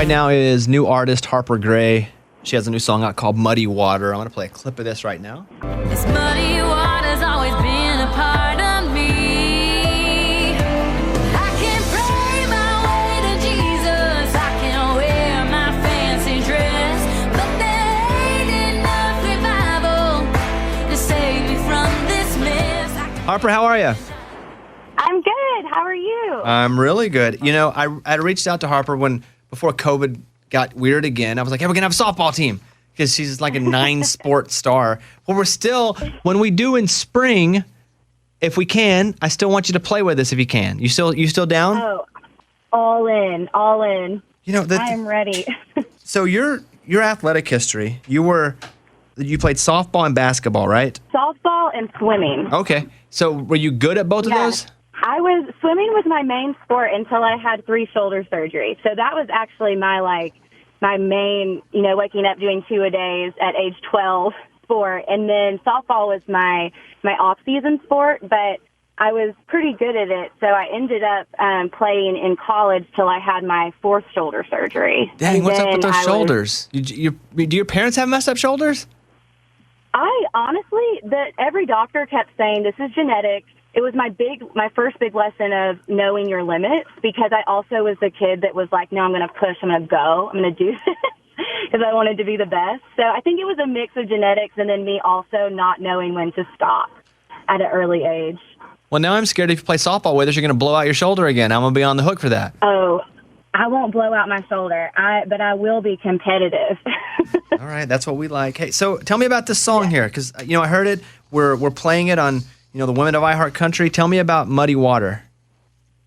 right now is new artist Harper Grae. She has a new song out called Muddy Water. I'm going to play a clip of this right now. This muddy water's always been a part of me. I can pray my way to Jesus. I can wear my fancy dress. But there ain't enough revival to save me from this mess. Harper, how are you? I'm good. How are you? I'm really good. You know, I reached out to Harper before COVID got weird again. I was like, hey, we're going to have a softball team because she's like a 9-sport star. Well, we're still, when we do in spring, if we can, I still want you to play with us if you can. You still down? Oh, all in. You know, I am ready. So your athletic history, you played softball and basketball, right? Softball and swimming. Okay. So were you good at both of those? Swimming was my main sport until I had 3 shoulder surgery. So that was actually my main, waking up doing 2 a days at age 12 sport. And then softball was my off-season sport, but I was pretty good at it. So I ended up playing in college till I had my 4th shoulder surgery. Dang, what's up with those shoulders? Do your parents have messed up shoulders? I honestly, every doctor kept saying this is genetic. It was my first big lesson of knowing your limits, because I also was the kid that was like, no, I'm going to push, I'm going to go, I'm going to do this because I wanted to be the best. So I think it was a mix of genetics and then me also not knowing when to stop at an early age. Well, now I'm scared if you play softball with us, you're going to blow out your shoulder again. I'm going to be on the hook for that. Oh, I won't blow out my shoulder, but I will be competitive. All right, that's what we like. Hey, so tell me about this song here, because I heard it. We're playing it on the Women of iHeart Country. Tell me about Muddy Water.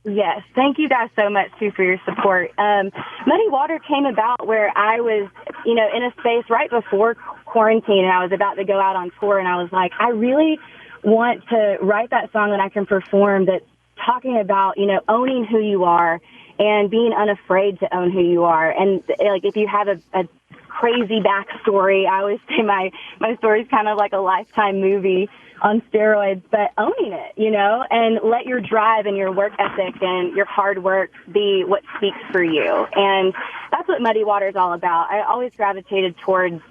Yes, thank you guys so much too for your support. Muddy Water came about where I was, in a space right before quarantine, and I was about to go out on tour, and I was like, I really want to write that song that I can perform that's talking about, owning who you are and being unafraid to own who you are. And if you have a crazy backstory, I always say my story's kind of like a Lifetime movie on steroids, but owning it, and let your drive and your work ethic and your hard work be what speaks for you. And that's what Muddy Water is all about. I always gravitated towards,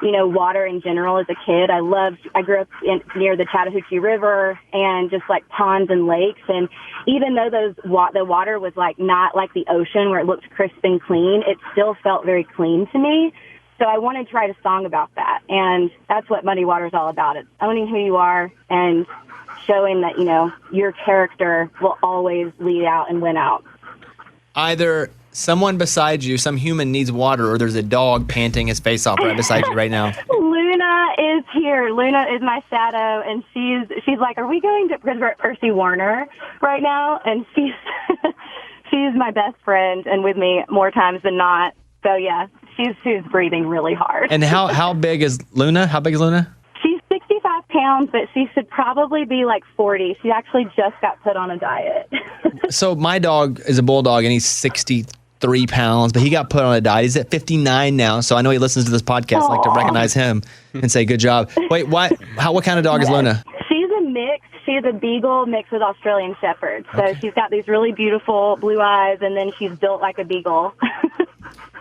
water in general as a kid. I grew up near the Chattahoochee River and just like ponds and lakes. And even though the water was like not like the ocean where it looked crisp and clean, it still felt very clean to me. So I wanted to write a song about that. And that's what Muddy Water is all about. It's owning who you are and showing that, your character will always lead out and win out. Either someone beside you, some human needs water, or there's a dog panting his face off right beside you right now. Luna is here. Luna is my shadow, and she's like, are we going to, because we're at Percy Warner right now, and she's my best friend and with me more times than not. So yeah, she's breathing really hard. And how big is Luna? How big is Luna? She's 65 pounds, but she should probably be like 40. She actually just got put on a diet. So my dog is a bulldog, and he's 63 pounds, but he got put on a diet. He's at 59 now, so I know he listens to this podcast. I like to recognize him and say, good job. Wait, what kind of dog is Luna? She's a mix. She's a beagle mixed with Australian Shepherd. So She's got these really beautiful blue eyes, and then she's built like a beagle.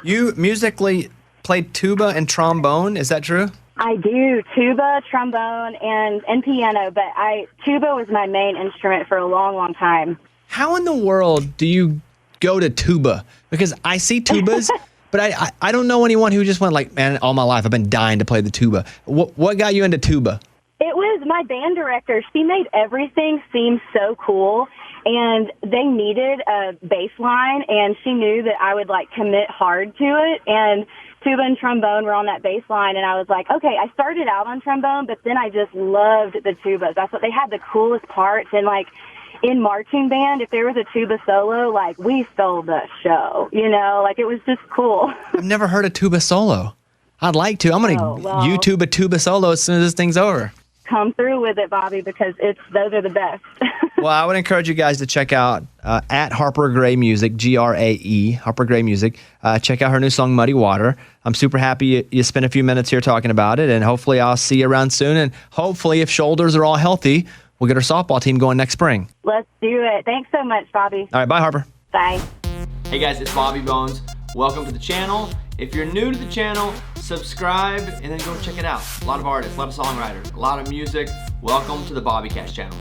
You musically played tuba and trombone, is that true? I do, tuba, trombone, and piano, but tuba was my main instrument for a long, long time. How in the world do you go to tuba? Because I see tubas, but I don't know anyone who just went like, man, all my life I've been dying to play the tuba. What got you into tuba? It was my band director. She made everything seem so cool, and they needed a bass line, and she knew that I would commit hard to it, and tuba and trombone were on that bass line, and I was like, okay, I started out on trombone, but then I just loved the tubas. That's what they had, the coolest parts, and in marching band, if there was a tuba solo, we stole the show, it was just cool. I've never heard a tuba solo. I'd like to. I'm going to YouTube a tuba solo as soon as this thing's over. Come through with it, Bobby, because those are the best. Well, I would encourage you guys to check out at Harper Grae Music, Grae, Harper Grae Music. Check out her new song, Muddy Water. I'm super happy you spent a few minutes here talking about it, and hopefully I'll see you around soon. And hopefully, if shoulders are all healthy, we'll get our softball team going next spring. Let's do it. Thanks so much, Bobby. All right, bye, Harper. Bye. Hey, guys, it's Bobby Bones. welcome to the channel. If you're new to the channel, subscribe and then go check it out. A lot of artists, a lot of songwriters, a lot of music. Welcome to the Bobby Cash channel.